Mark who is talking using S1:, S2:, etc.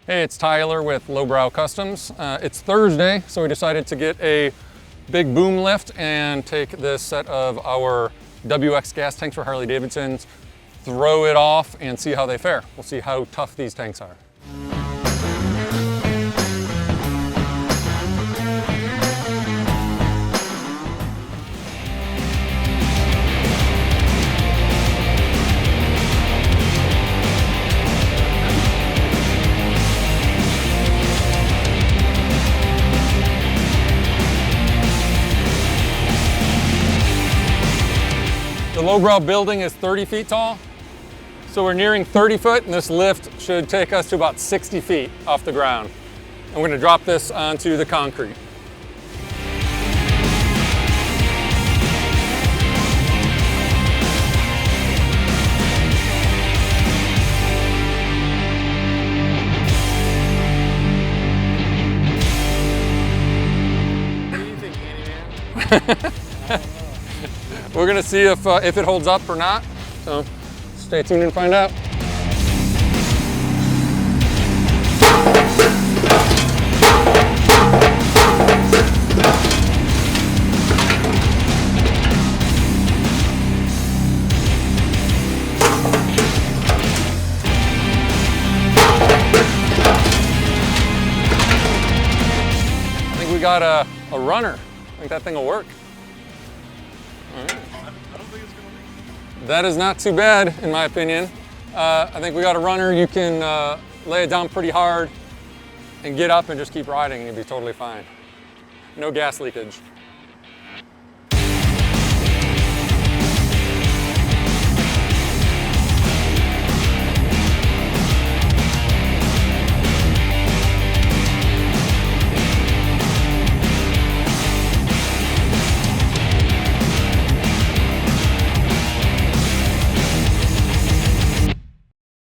S1: Hey, it's Tyler with Lowbrow Customs. It's Thursday, so we decided to get a big boom lift and take this set of our WX gas tanks for Harley Davidsons, throw it off and see how they fare. We'll see how tough these tanks are. The Lowbrow building is 30 feet tall, so we're nearing 30 foot, and this lift should take us to about 60 feet off the ground. And we're going to drop this onto the concrete.
S2: What do you think, handyman?
S1: We're gonna see if it holds up or not. So stay tuned and find out. I think we got a runner. I think that thing will work. All right.
S2: I don't think it's going to be.
S1: That is not too bad, in my opinion. I think we got a runner. You can lay it down pretty hard and get up and just keep riding and you'll be totally fine. No gas leakage.